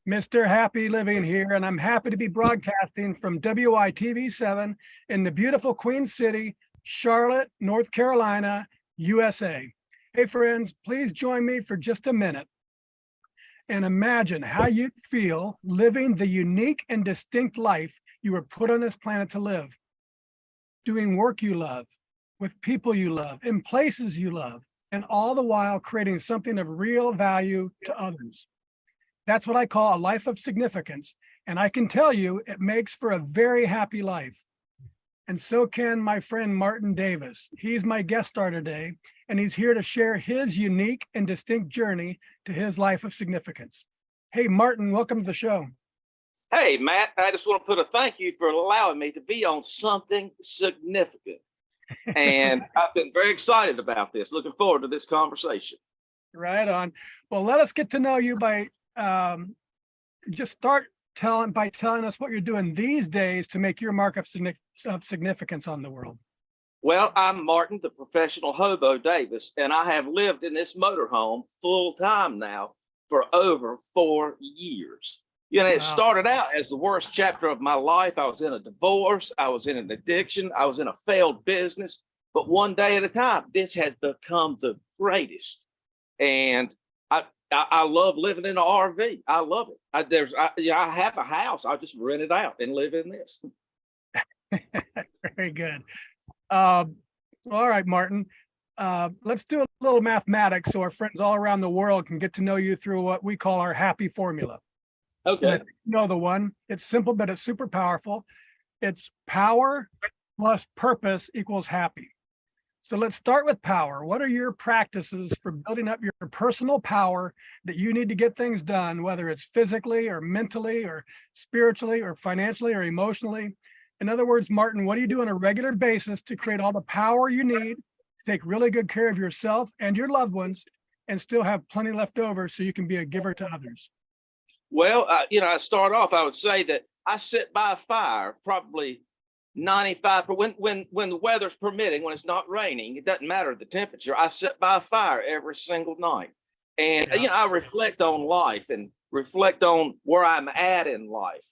Mr. Happy Living here, and I'm happy to be broadcasting from WITV7 in the beautiful Queen City, Charlotte, North Carolina, USA. Hey friends, please join me for just a minute and imagine how you'd feel living the unique and distinct life you were put on this planet to live. Doing work you love, with people you love, in places you love, and all the while creating something of real value to others. That's what I call a life of significance. And I can tell you, it makes for a very happy life. And so can my friend Martin Davis. He's my guest star today, and he's here to share his unique and distinct journey to his life of significance. Hey, Martin, welcome to the show. Hey, Matt, I just want to put a thank you for allowing me to be on something significant. And I've been very excited about this. Looking forward to this conversation. Right on. Well, let us get to know you by just start telling us what you're doing these days to make your mark of significance on the world. Well, I'm Martin, the professional HoBo Davis, and I have lived in this motorhome full time now for over 4 years. You know, it started out as the worst chapter of my life. I was in a divorce, I was in an addiction, I was in a failed business, but one day at a time, this has become the greatest. And I love living in an RV. I love it. I have a house. I just rent it out and live in this. Very good. All right, Martin. Let's do a little mathematics so our friends all around the world can get to know you through what we call our happy formula. Okay. You know the one. It's simple, but it's super powerful. It's power plus purpose equals happy. So let's start with power. What are your practices for building up your personal power that you need to get things done, whether it's physically or mentally or spiritually or financially or emotionally? In other words, Martin, what do you do on a regular basis to create all the power you need to take really good care of yourself and your loved ones and still have plenty left over so you can be a giver to others? Well, I start off, I would say that I sit by a fire probably 95 when the weather's permitting, when it's not raining, it doesn't matter the temperature. I sit by a fire every single night, and I reflect on life and reflect on where I'm at in life,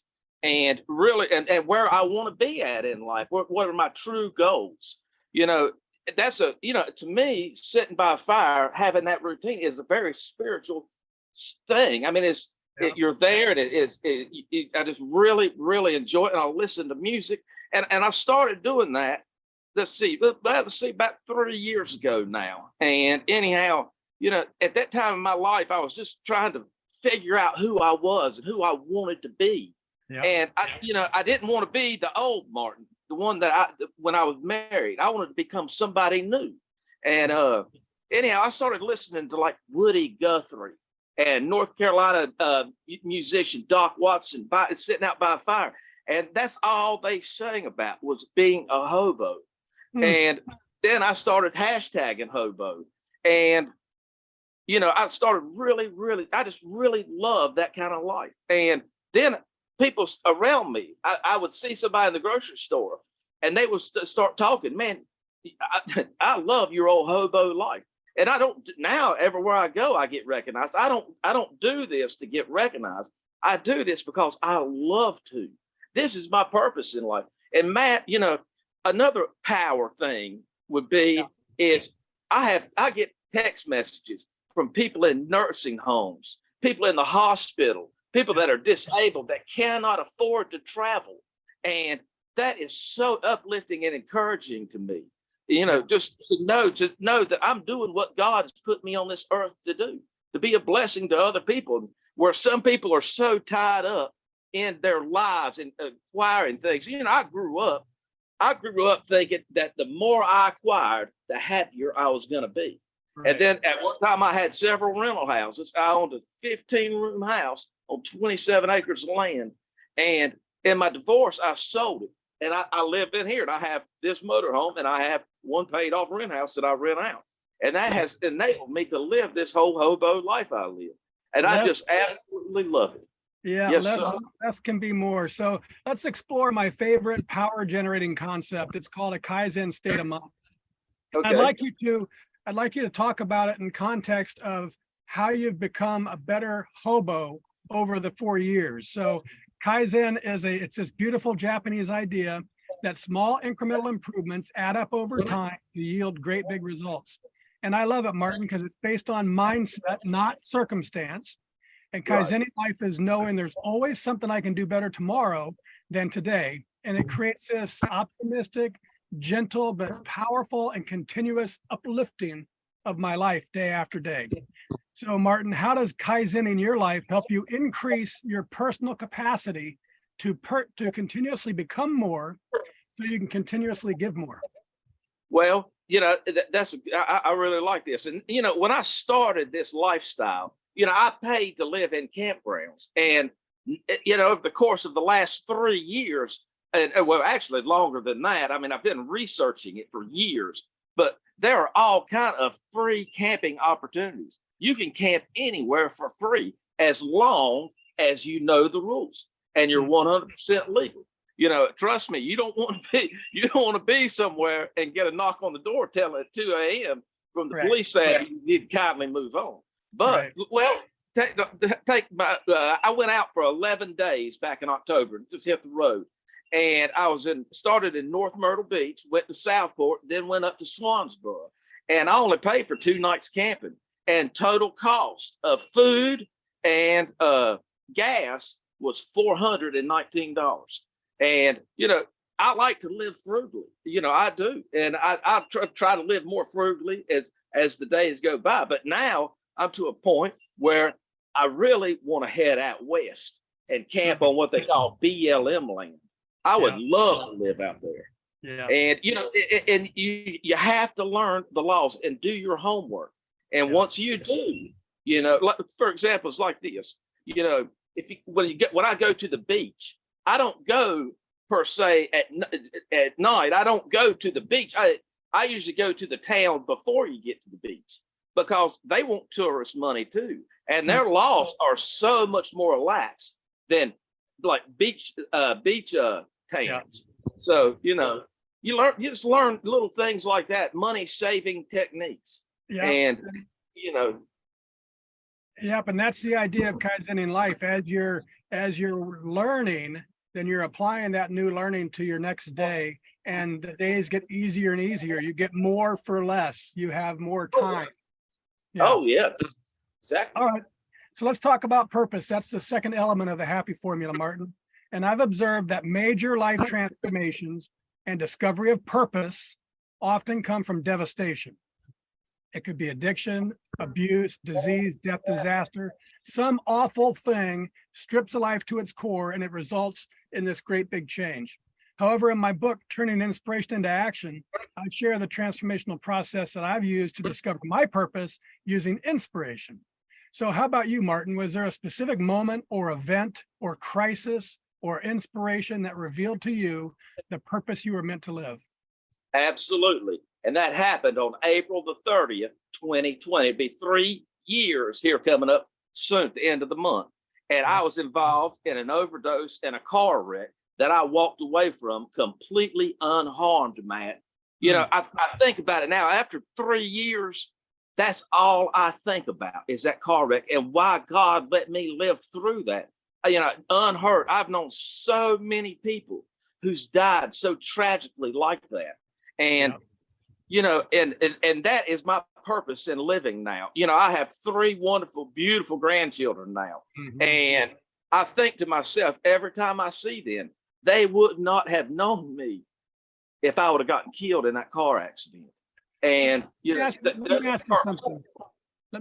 and really and where I want to be at in life. What are my true goals? That's to me, sitting by a fire, having that routine is a very spiritual thing. I mean, you're there, and I just really enjoy it, and I'll listen to music. And I started doing that, let's see, about 3 years ago now. And anyhow, at that time in my life, I was just trying to figure out who I was and who I wanted to be. Yeah. And I didn't want to be the old Martin, the one that when I was married. I wanted to become somebody new. And anyhow, I started listening to like Woody Guthrie and North Carolina musician Doc Watson sitting out by a fire. And that's all they sang about was being a HoBo. And then I started hashtagging HoBo. And, I started I just really love that kind of life. And then people around me, I would see somebody in the grocery store and they would start talking, man, I love your old HoBo life. And I don't, now everywhere I go, I get recognized. I don't do this to get recognized. I do this because I love to. This is my purpose in life. And Matt, another power thing would be is I get text messages from people in nursing homes, people in the hospital, people that are disabled that cannot afford to travel. And that is so uplifting and encouraging to me. Just to know that I'm doing what God has put me on this earth to do, to be a blessing to other people, where some people are so tied up in their lives and acquiring things. I grew up thinking that the more I acquired, the happier I was going to be. Right. And then at one time I had several rental houses. I owned a 15-room house on 27 acres of land. And in my divorce, I sold it. And I live in here, and I have this motorhome, and I have one paid off rent house that I rent out. And that has enabled me to live this whole HoBo life I live. And I just absolutely love it. Yeah, yes, less can be more. So let's explore my favorite power generating concept. It's called a Kaizen state of mind. Okay. I'd like you to talk about it in context of how you've become a better HoBo over the 4 years. So Kaizen it's this beautiful Japanese idea that small incremental improvements add up over time to yield great big results. And I love it, Martin, because it's based on mindset, not circumstance. And Kaizen life is knowing there's always something I can do better tomorrow than today. And it creates this optimistic, gentle, but powerful and continuous uplifting of my life day after day. So Martin, how does Kaizen in your life help you increase your personal capacity to continuously become more so you can continuously give more? Well, I really like this. And, when I started this lifestyle, I paid to live in campgrounds. And, over the course of the last 3 years, and well, actually longer than that, I mean, I've been researching it for years, but there are all kind of free camping opportunities. You can camp anywhere for free as long as you know the rules and you're 100% legal. Trust me, you don't want to be somewhere and get a knock on the door telling at 2 a.m. from the police saying you need to kindly move on. But well, I went out for 11 days back in October, just hit the road. And I started in North Myrtle Beach, went to Southport, then went up to Swansboro. And I only paid for 2 nights camping. And total cost of food and gas was $419. And, I like to live frugally. I do. And I try to live more frugally as the days go by. But now I'm to a point where I really want to head out west and camp on what they call BLM land. I would love to live out there. Yeah. And, and you have to learn the laws and do your homework. And once you do, like, for example, it's like this, when I go to the beach, I don't go per se at night. I don't go to the beach. I usually go to the town before you get to the beach because they want tourist money too. And their laws are so much more lax than like beach towns. Yeah. So, you just learn little things like that, money saving techniques. Yeah. And, Yep. And that's the idea of Kaizen in life. As you're learning, then you're applying that new learning to your next day, and the days get easier and easier. You get more for less. You have more time. Yeah. Oh, yeah, exactly. All right. So let's talk about purpose. That's the second element of the happy formula, Martin. And I've observed that major life transformations and discovery of purpose often come from devastation. It could be addiction, abuse, disease, death, disaster. Some awful thing strips a life to its core, and it results in this great big change. However, in my book, Turning Inspiration into Action, I share the transformational process that I've used to discover my purpose using inspiration. So how about you, Martin? Was there a specific moment or event or crisis or inspiration that revealed to you the purpose you were meant to live? Absolutely. And that happened on April the 30th, 2020. It'd be 3 years here coming up soon at the end of the month. And I was involved in an overdose and a car wreck that I walked away from completely unharmed, Matt. I think about it now. After 3 years, that's all I think about is that car wreck and why God let me live through that. Unhurt. I've known so many people who's died so tragically like that. And, and that is my purpose in living now. I have 3 wonderful, beautiful grandchildren now. Mm-hmm. And I think to myself, every time I see them, they would not have known me if I would have gotten killed in that car accident. And let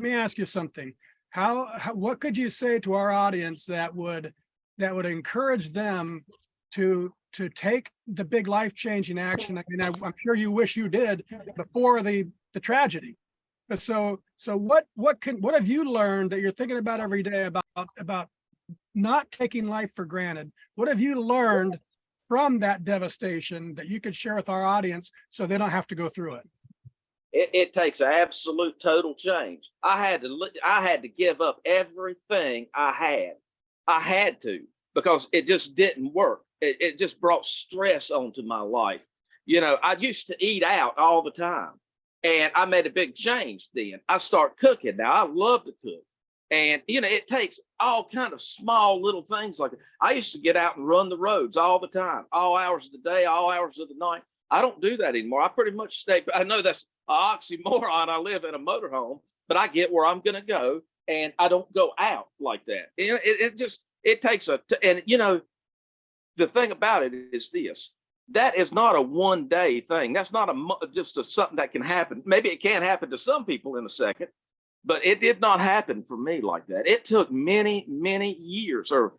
me ask you something. How what could you say to our audience that would encourage them to take the big life-changing action? I mean, I'm sure you wish you did before the tragedy. But so what have you learned that you're thinking about every day about not taking life for granted? What have you learned from that devastation that you could share with our audience so they don't have to go through it? It takes absolute total change. I had to give up everything I had. I had to, because it just didn't work. It just brought stress onto my life. I used to eat out all the time, and I made a big change then. I start cooking now. I love to cook. And, it takes all kind of small little things like that. I used to get out and run the roads all the time, all hours of the day, all hours of the night. I don't do that anymore. I pretty much stay. I know that's an oxymoron. I live in a motorhome, but I get where I'm going to go, and I don't go out like that. It takes and the thing about it is this: that is not a one day thing. That's not just something that can happen. Maybe it can happen to some people in a second, but it did not happen for me like that. It took many, many years, or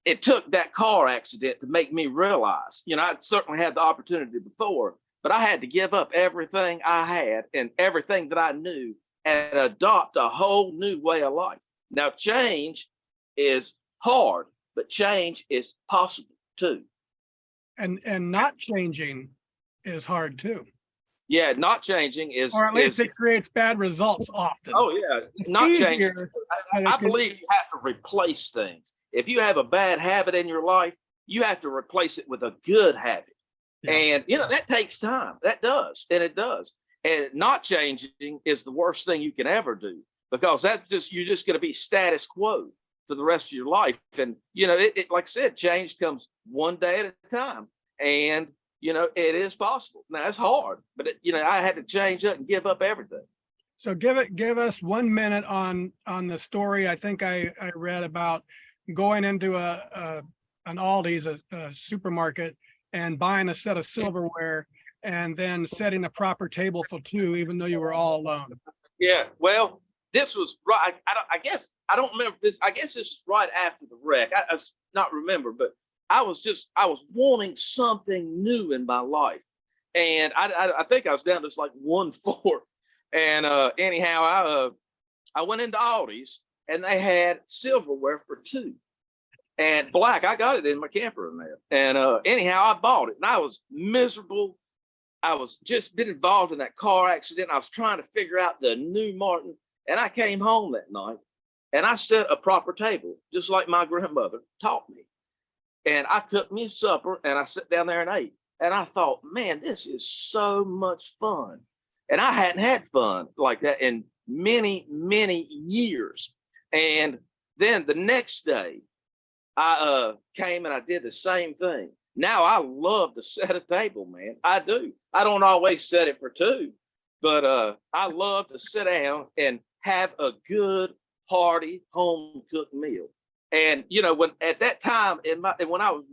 it took that car accident to make me realize, I'd certainly had the opportunity before, but I had to give up everything I had and everything that I knew and adopt a whole new way of life. Now, change is hard, but change is possible too. And not changing is hard too. Yeah, not changing is, or at least it creates bad results often. Oh yeah, it's not changing. I can, believe you have to replace things. If you have a bad habit in your life, you have to replace it with a good habit. Yeah. And that takes time. That does, and it does. And not changing is the worst thing you can ever do, because you're just going to be status quo for the rest of your life. And it like I said, change comes one day at a time, and it is possible. Now it's hard, but I had to change up and give up everything. So give us 1 minute on the story. I think I read about going into an Aldi's, a supermarket, and buying a set of silverware, and then setting a proper table for two, even though you were all alone. Yeah, well, this was right. I guess I don't remember this. I guess this is right after the wreck. I not remember, but I was wanting something new in my life, and I think I was down to just like 1/4. And anyhow, I went into Aldi's, and they had silverware for two, and black. I got it in my camper in there, and anyhow, I bought it, and I was miserable. I was just been involved in that car accident. I was trying to figure out the new Martin, and I came home that night, and I set a proper table, just like my grandmother taught me. And I cooked me a supper, and I sat down there and ate. And I thought, man, this is so much fun. And I hadn't had fun like that in many, many years. And then the next day, I came and I did the same thing. Now I love to set a table, man. I do. I don't always set it for two, but I love to sit down and have a good, hearty, home cooked meal. And when at that time when I was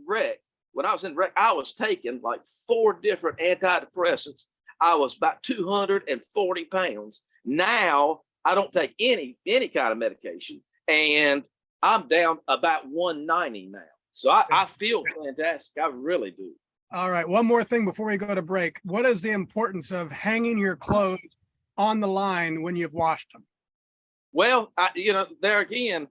in wreck, I was taking like 4 different antidepressants. I was about 240 pounds. Now I don't take any kind of medication, and I'm down about 190 now. So I feel fantastic. I really do. All right. One more thing before we go to break. What is the importance of hanging your clothes on the line when you've washed them? Well, there again,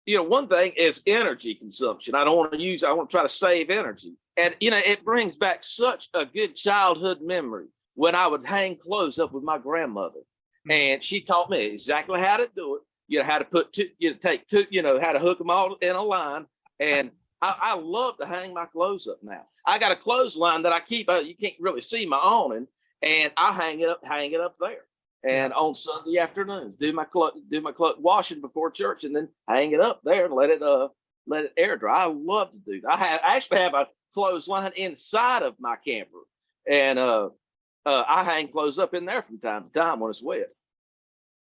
one thing is energy consumption. I want to try to save energy. And, it brings back such a good childhood memory when I would hang clothes up with my grandmother. And she taught me exactly how to do it. How to put two, take two, how to hook them all in a line. And I love to hang my clothes up now. I got a clothesline that I keep. You can't really see my awning, and I hang it up there. And on Sunday afternoons, do my washing before church, and then hang it up there and let it air dry. I love to do that. I actually have a clothesline inside of my camper, and I hang clothes up in there from time to time when it's wet.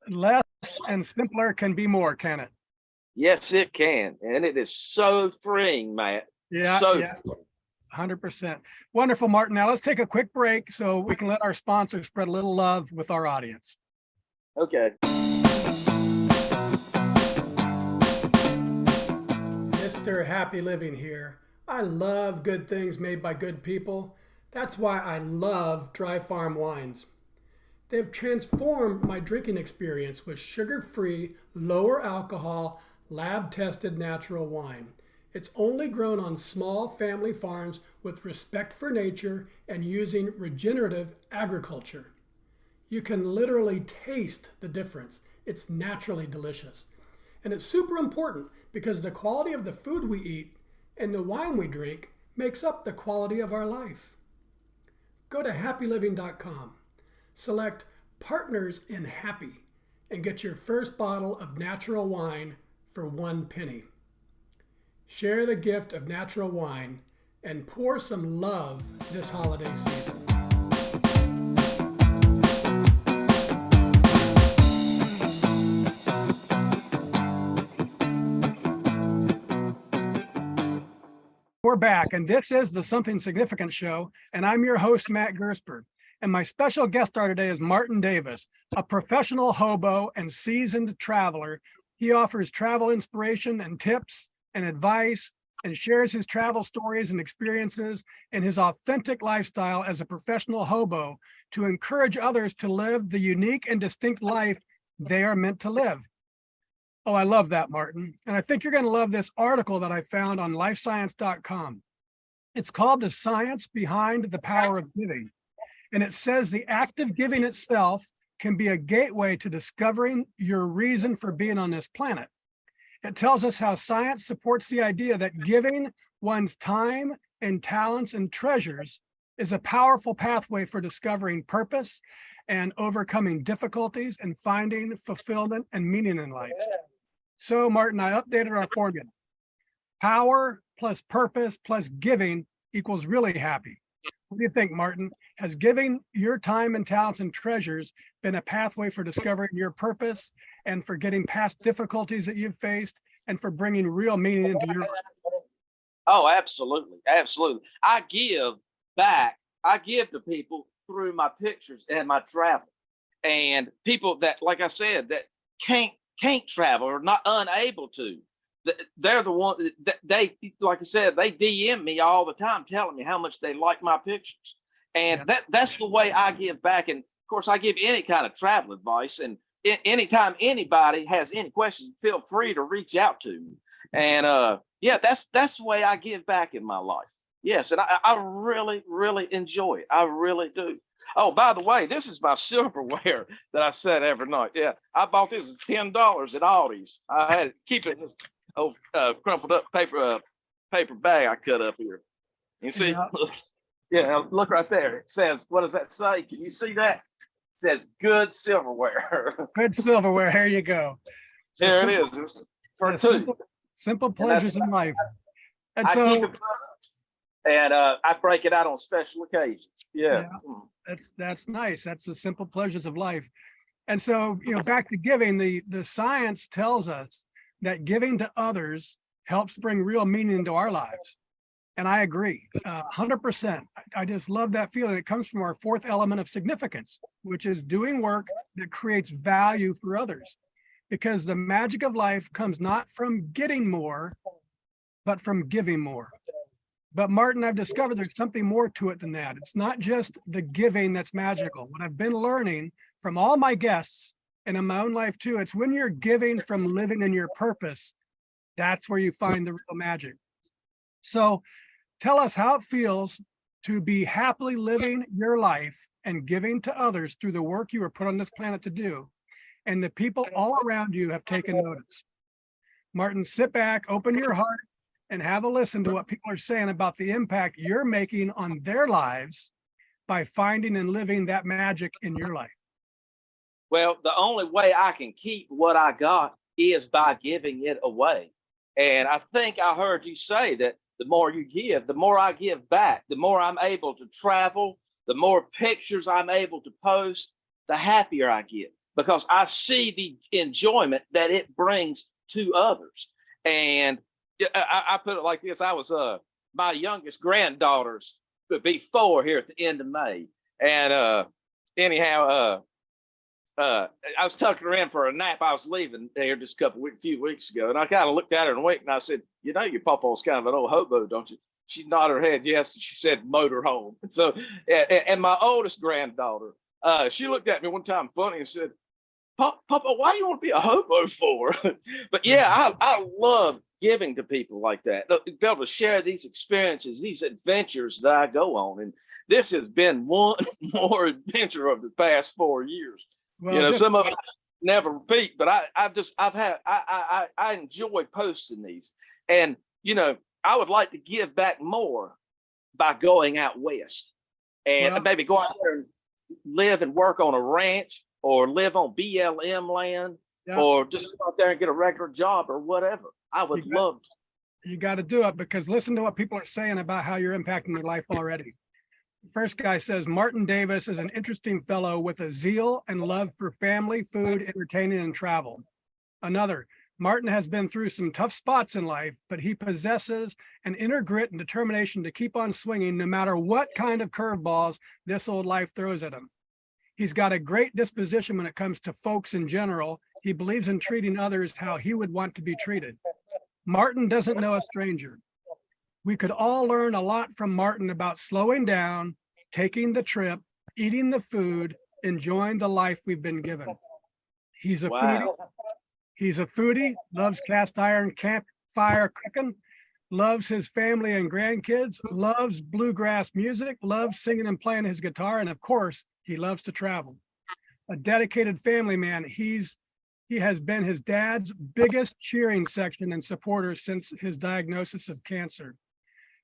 Less and simpler can be more, can it? Yes, it can, and it is so freeing, Matt. Yeah, so 100%. Wonderful, Martin. Now let's take a quick break so we can let our sponsors spread a little love with our audience. Okay. Mr. Happy Living here. I love good things made by good people. That's why I love Dry Farm wines. They've transformed my drinking experience with sugar-free, lower alcohol, lab-tested natural wine. It's only grown on small family farms with respect for nature and using regenerative agriculture. You can literally taste the difference. It's naturally delicious. And it's super important because the quality of the food we eat and the wine we drink makes up the quality of our life. Go to happyliving.com. Select Partners in Happy and get your first bottle of natural wine for 1 penny. Share the gift of natural wine and pour some love this holiday season. We're back, and this is the Something Significant Show, and I'm your host, Matt Gersper. And my special guest star today is Martin Davis, a professional hobo and seasoned traveler. He offers travel inspiration and tips and advice and shares his travel stories and experiences and his authentic lifestyle as a professional hobo to encourage others to live the unique and distinct life they are meant to live. Oh, I love that, Martin. And I think you're going to love this article that I found on lifescience.com. It's called The Science Behind the Power of Giving. And it says the act of giving itself can be a gateway to discovering your reason for being on this planet. It tells us how science supports the idea that giving one's time and talents and treasures is a powerful pathway for discovering purpose and overcoming difficulties and finding fulfillment and meaning in life. So, Martin, I updated our formula. Power plus purpose plus giving equals really happy. What do you think, Martin? Has giving your time and talents and treasures been a pathway for discovering your purpose and for getting past difficulties that you've faced and for bringing real meaning into your life? Oh, absolutely. Absolutely. I give back. I give to people through my pictures and my travel. And people that, like I said, that can't travel or not unable to, they're the one that they, like I said, they DM me all the time telling me how much they like my pictures. And that's the way I give back. And of course, I give any kind of travel advice. And anytime anybody has any questions, feel free to reach out to me. And that's the way I give back in my life. Yes, and I really, really enjoy it. I really do. Oh, by the way, this is my silverware that I set every night. Yeah, I bought this at $10 at Aldi's. I had to keep it in this crumpled up paper bag I cut up here. You see? Yeah, look right there. It says, what does that say? Can you see that? It says good silverware. Good silverware. Here you go. There it is. It's for two. Simple pleasures in life. And I so, keep it, and I break it out on special occasions. Yeah. That's nice. That's the simple pleasures of life. And so, back to giving, the science tells us that giving to others helps bring real meaning into our lives. And I agree, 100%. I just love that feeling. It comes from our fourth element of significance, which is doing work that creates value for others. Because the magic of life comes not from getting more, but from giving more. But Martin, I've discovered there's something more to it than that. It's not just the giving that's magical. What I've been learning from all my guests and in my own life too, it's when you're giving from living in your purpose, that's where you find the real magic. So tell us how it feels to be happily living your life and giving to others through the work you were put on this planet to do. And the people all around you have taken notice. Martin, sit back, open your heart, and have a listen to what people are saying about the impact you're making on their lives by finding and living that magic in your life. Well, the only way I can keep what I got is by giving it away. And I think I heard you say that the more you give, the more I give back, the more I'm able to travel, the more pictures I'm able to post, the happier I get, because I see the enjoyment that it brings to others. And I put it like this. I was my youngest granddaughter's would be 4 here at the end of May. And anyhow, I was tucking her in for a nap. I was leaving here just a few weeks ago. And I kind of looked at her and winked and I said, your papa's kind of an old hobo, don't you? She nodded her head yes. And she said, motor home. And so, and my oldest granddaughter, she looked at me one time funny and said, Papa, why do you want to be a hobo for? But yeah, I love giving to people like that. Be able to share these experiences, these adventures that I go on. And this has been one more adventure of the past 4 years. Well, some of it never repeat, but I enjoy posting these. And, I would like to give back more by going out west and maybe go out there and live and work on a ranch or live on BLM land Yeah. or just go out there and get a regular job or whatever. I would love to. You got to do it, because listen to what people are saying about how you're impacting their life already. The first guy says, Martin Davis is an interesting fellow with a zeal and love for family, food, entertaining, and travel. Another, Martin has been through some tough spots in life, but he possesses an inner grit and determination to keep on swinging no matter what kind of curveballs this old life throws at him. He's got a great disposition when it comes to folks in general. He believes in treating others how he would want to be treated. Martin doesn't know a stranger. We could all learn a lot from Martin about slowing down, taking the trip, eating the food, enjoying the life we've been given. He's a foodie. He's a foodie, loves cast iron campfire cooking, loves his family and grandkids, loves bluegrass music, loves singing and playing his guitar, and of course, he loves to travel. A dedicated family man, he has been his dad's biggest cheering section and supporter since his diagnosis of cancer.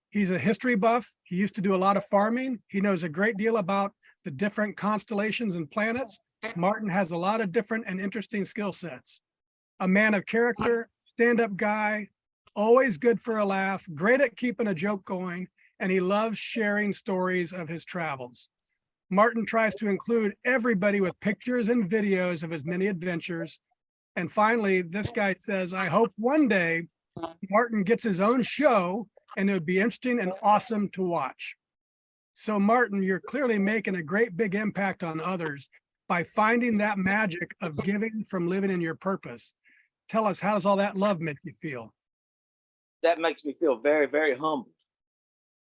He's a history buff. He used to do a lot of farming. He knows a great deal about the different constellations and planets. Martin has a lot of different and interesting skill sets. A man of character, stand-up guy, always good for a laugh, great at keeping a joke going, and he loves sharing stories of his travels. Martin tries to include everybody with pictures and videos of his many adventures. And finally, this guy says, I hope one day Martin gets his own show and it would be interesting and awesome to watch. So Martin, you're clearly making a great big impact on others by finding that magic of giving from living in your purpose. Tell us, how does all that love make you feel? That makes me feel very, very humbled.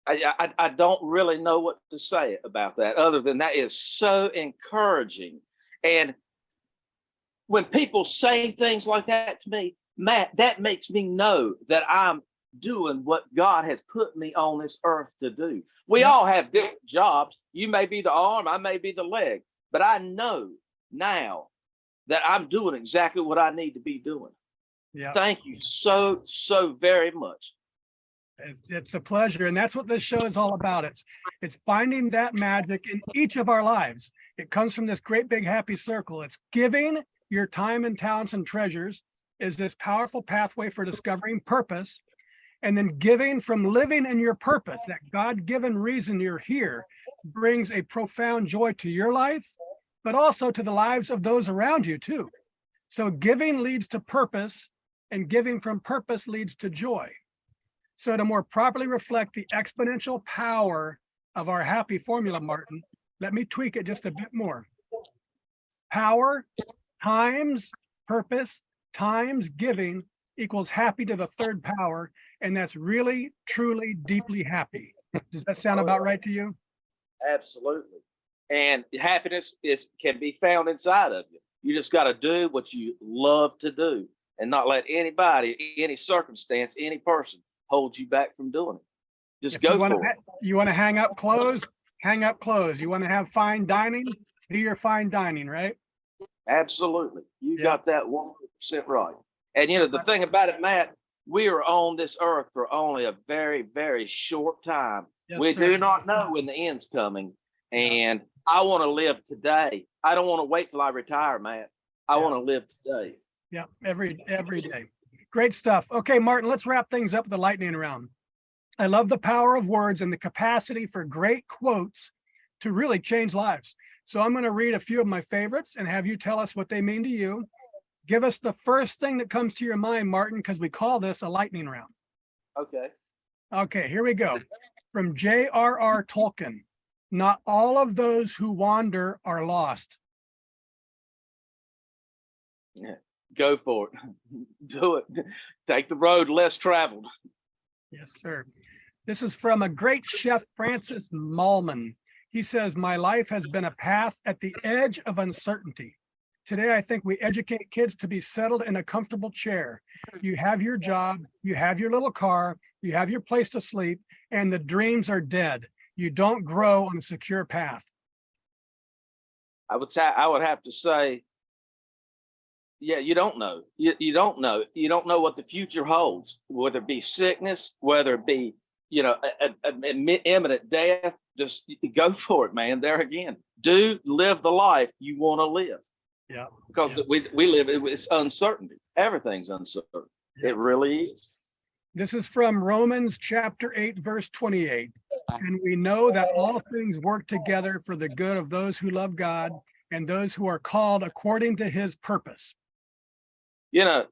I don't really know what to say about that other than that is so encouraging. And when people say things like that to me, Matt, that makes me know that I'm doing what God has put me on this earth to do. We all have different jobs. You may be the arm, I may be the leg, but I know now that I'm doing exactly what I need to be doing. Yeah. Thank you so very much. It's a pleasure. And that's what this show is all about. It's finding that magic in each of our lives. It comes from this great big happy circle. It's giving your time and talents and treasures is this powerful pathway for discovering purpose. And then giving from living in your purpose, that God-given reason you're here, brings a profound joy to your life, but also to the lives of those around you too. So giving leads to purpose, and giving from purpose leads to joy. So to more properly reflect the exponential power of our happy formula, Martin, let me tweak it just a bit more. Power times purpose times giving equals happy to the third power, and that's really, truly, deeply happy. Does that sound about right to you? Absolutely. And happiness can be found inside of you. You just got to do what you love to do and not let anybody, any circumstance, any person hold you back from doing it. Just go for it. You want to hang up clothes? Hang up clothes. You want to have fine dining? Do your fine dining, right? Absolutely. You got that 100% right. And you know, the thing about it, Matt, we are on this earth for only a very, very short time. Yes, we do not know when the end's coming. And I want to live today. I don't want to wait till I retire, Matt. I want to live today. Yeah, every day. Great stuff. Okay, Martin, let's wrap things up with the lightning round. I love the power of words and the capacity for great quotes to really change lives. So I'm going to read a few of my favorites and have you tell us what they mean to you. Give us the first thing that comes to your mind, Martin, because we call this a lightning round. Okay. Okay, here we go. From J.R.R. Tolkien. Not all of those who wander are lost. Yeah, go for it. Do it. Take the road less traveled. Yes, sir. This is from a great chef, Francis Mallman. He says, my life has been a path at the edge of uncertainty. Today, I think we educate kids to be settled in a comfortable chair. You have your job, you have your little car, you have your place to sleep, and the dreams are dead. You don't grow on a secure path. I would have to say, yeah, you don't know. You don't know. You don't know what the future holds, whether it be sickness, whether it be, you know, an imminent death. Just go for it, man. There again, live the life you want to live. Yeah. because Yeah. we live it's uncertainty. Everything's uncertain. Yeah. It really is. This is from Romans chapter 8, verse 28. And we know that all things work together for the good of those who love God and those who are called according to his purpose. You know,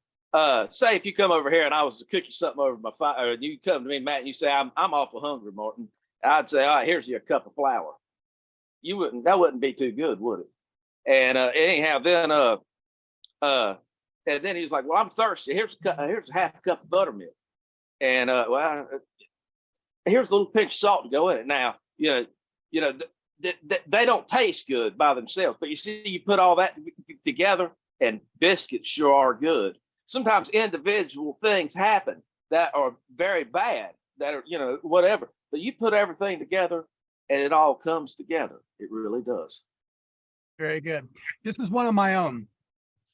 say if you come over here and I was to cook you something over my fire, and you come to me, Matt, and you say, I'm awful hungry, Martin. I'd say, all right, here's your cup of flour. That wouldn't be too good, would it? And anyhow, and then he's like, well, I'm thirsty. Here's half a cup of buttermilk. And here's a little pinch of salt to go in it. Now, they don't taste good by themselves, but you see, you put all that together, and biscuits sure are good. Sometimes individual things happen that are very bad, that are, whatever, but you put everything together and it all comes together. It really does. Very good. This is one of my own.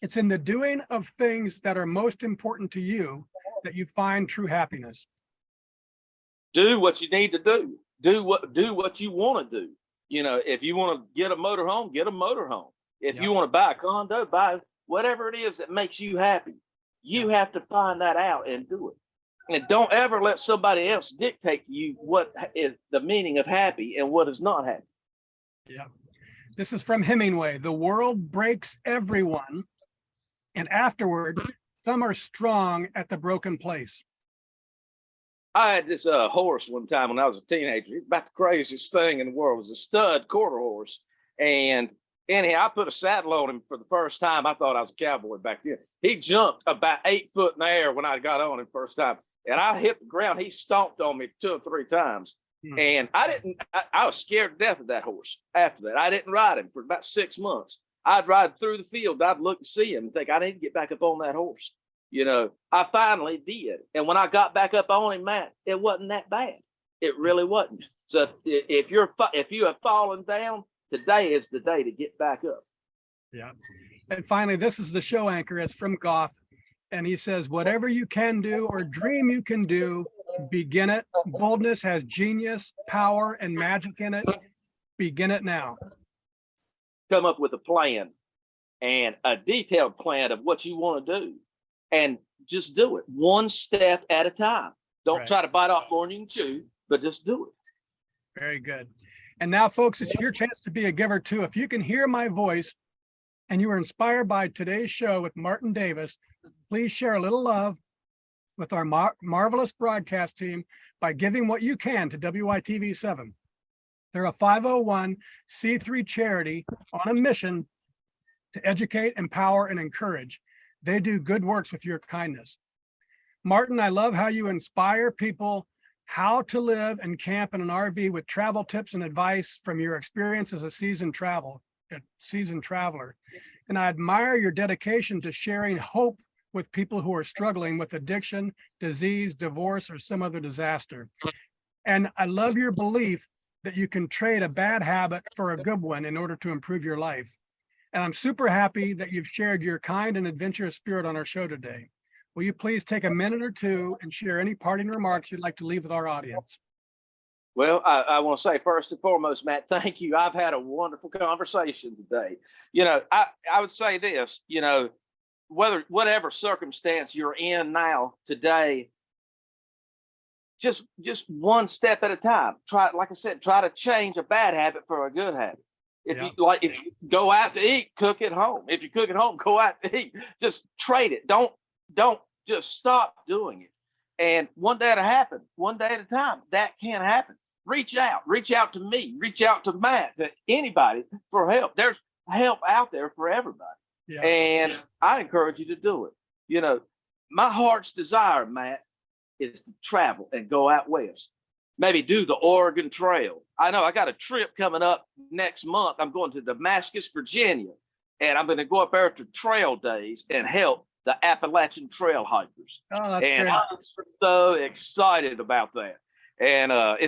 It's in the doing of things that are most important to you that you find true happiness. Do what you need to do. Do what you want to do. If you want to get a motorhome, get a motorhome. If you want to buy a condo, buy whatever it is that makes you happy. You have to find that out and do it. And don't ever let somebody else dictate to you what is the meaning of happy and what is not happy. Yeah. This is from Hemingway. The world breaks everyone, and afterward, some are strong at the broken place. I had this horse one time when I was a teenager. It's about the craziest thing in the world. It was a stud quarter horse. And anyhow, I put a saddle on him for the first time. I thought I was a cowboy back then. He jumped about 8 foot in the air when I got on him first time. And I hit the ground. He stomped on me 2 or 3 times. And I was scared to death of that horse after that. I didn't ride him for about 6 months. I'd ride through the field. I'd look and see him and think, I need to get back up on that horse. I finally did. And when I got back up on him, Matt, it wasn't that bad. It really wasn't. So if you have fallen down, today is the day to get back up. Yeah. And finally, this is the show anchor. It's from Goff. And he says, whatever you can do or dream you can do, begin it. Boldness has genius, power, and magic in it. Begin it now. Come up with a plan, and a detailed plan of what you want to do, and just do it one step at a time. Don't try to bite off more than you can chew, but just do it. Very good. And now, folks, it's your chance to be a giver too. If you can hear my voice and you are inspired by today's show with Martin Davis, please share a little love with our marvelous broadcast team by giving what you can to WITV7. They're a 501c3 charity on a mission to educate, empower, and encourage. They do good works with your kindness. Martin, I love how you inspire people how to live and camp in an RV with travel tips and advice from your experience as a seasoned traveler. And I admire your dedication to sharing hope with people who are struggling with addiction, disease, divorce, or some other disaster. And I love your belief that you can trade a bad habit for a good one in order to improve your life. And I'm super happy that you've shared your kind and adventurous spirit on our show today. Will you please take a minute or two and share any parting remarks you'd like to leave with our audience? Well, I want to say first and foremost, Matt, thank you. I've had a wonderful conversation today. I would say this, whatever circumstance you're in now today, just one step at a time. Like I said, try to change a bad habit for a good habit. If you go out to eat, cook at home. If you cook at home, go out to eat. Just trade it. Don't just stop doing it. And one day it'll happen, one day at a time. That can happen. Reach out to me, reach out to Matt, to anybody for help. There's help out there for everybody. Yeah. And I encourage you to do it. My heart's desire, Matt, is to travel and go out west. Maybe do the Oregon Trail. I know I got a trip coming up next month. I'm going to Damascus, Virginia, and I'm going to go up there to trail days and help the Appalachian trail hikers. Oh, that's and great. I'm so excited about that. And I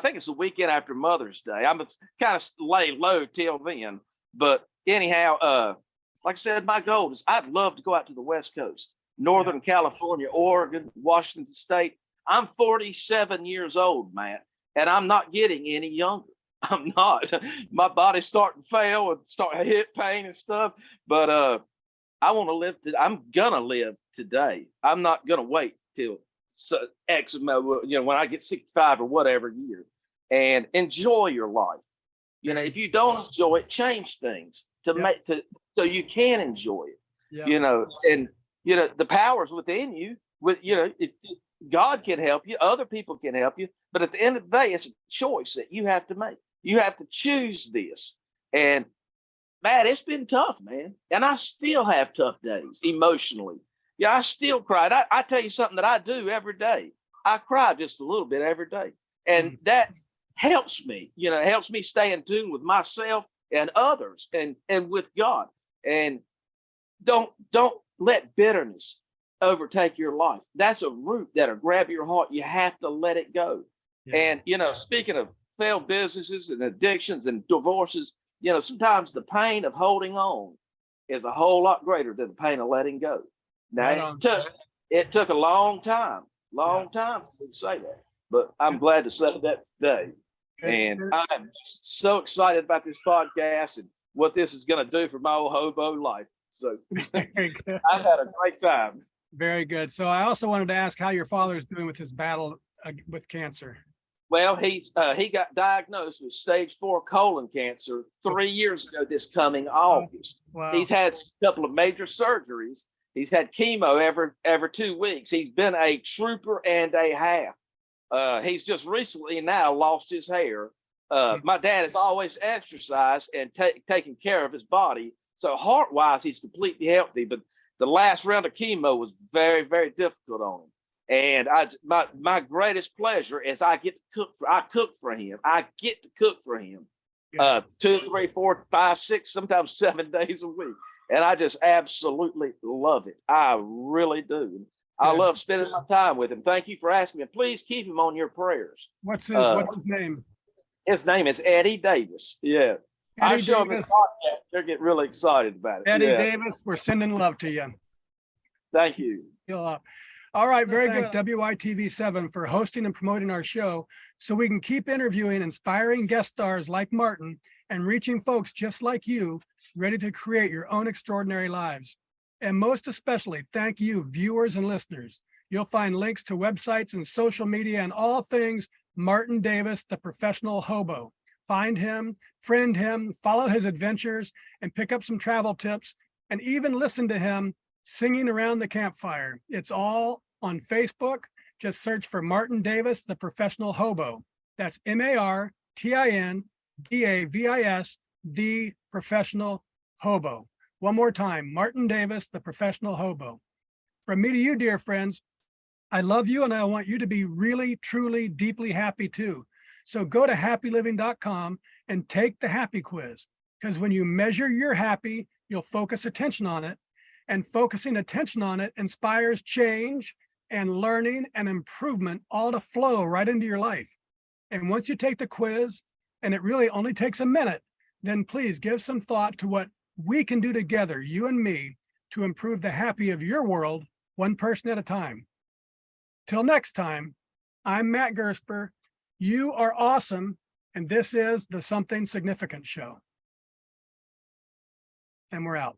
think it's the weekend after Mother's Day. I'm kind of lay low till then. But anyhow, like I said, my goal is I'd love to go out to the West Coast, Northern California, Oregon, Washington State. I'm 47 years old, Matt, and I'm not getting any younger. I'm not. My body's starting to fail and start hip pain and stuff. But I want to live. I'm gonna live today. I'm not gonna wait till X amount, when I get 65 or whatever year, and enjoy your life. If you don't enjoy it, change things to make so you can enjoy it. And the power's within you. If God can help you, other people can help you, but at the end of the day, it's a choice that you have to make. You have to choose this. And Matt, it's been tough, man. And I still have tough days emotionally. Yeah, I still cried. I tell you something that I do every day. I cry just a little bit every day. And that helps me, it helps me stay in tune with myself and others and with God. And don't let bitterness overtake your life. That's a root that'll grab your heart. You have to let it go. And speaking of failed businesses and addictions and divorces, sometimes the pain of holding on is a whole lot greater than the pain of letting go. Now, it took a long time for me to say that, but I'm glad to say that today. And I'm just so excited about this podcast and what this is going to do for my old hobo life. So I've had a great time. Very good. So I also wanted to ask how your father is doing with his battle with cancer. Well, he got diagnosed with stage 4 colon cancer 3 years ago this coming August. Wow. He's had a couple of major surgeries. He's had chemo every 2 weeks. He's been a trooper and a half. He's just recently now lost his hair. My dad has always exercised and taken care of his body. So heart-wise, he's completely healthy. But the last round of chemo was very, very difficult on him. And my greatest pleasure is I get to cook. I cook for him. I get to cook for him 2, 3, 4, 5, 6, sometimes 7 days a week. And I just absolutely love it. I really do. I love spending my time with him. Thank you for asking me. Please keep him on your prayers. What's his name? His name is Eddie Davis. Yeah. I show him his podcast. They'll get really excited about it. Eddie Davis, we're sending love to you. Thank you. All right, very good, WITV7, for hosting and promoting our show so we can keep interviewing inspiring guest stars like Martin and reaching folks just like you, ready to create your own extraordinary lives. And most especially, thank you, viewers and listeners. You'll find links to websites and social media and all things Martin Davis, the professional hobo. Find him, friend him, follow his adventures, and pick up some travel tips, and even listen to him singing around the campfire. It's all on Facebook. Just search for Martin Davis, the professional hobo. That's MartinDavis, the professional hobo. One more time, Martin Davis, the professional hobo. From me to you, dear friends, I love you and I want you to be really, truly, deeply happy too. So go to happyliving.com and take the happy quiz, because when you measure your happy, you'll focus attention on it, and focusing attention on it inspires change and learning and improvement all to flow right into your life. And once you take the quiz, and it really only takes a minute, then please give some thought to what we can do together, you and me, to improve the happy of your world, one person at a time. Till next time, I'm Matt Gersper. You are awesome, and this is the Something Significant Show. And we're out.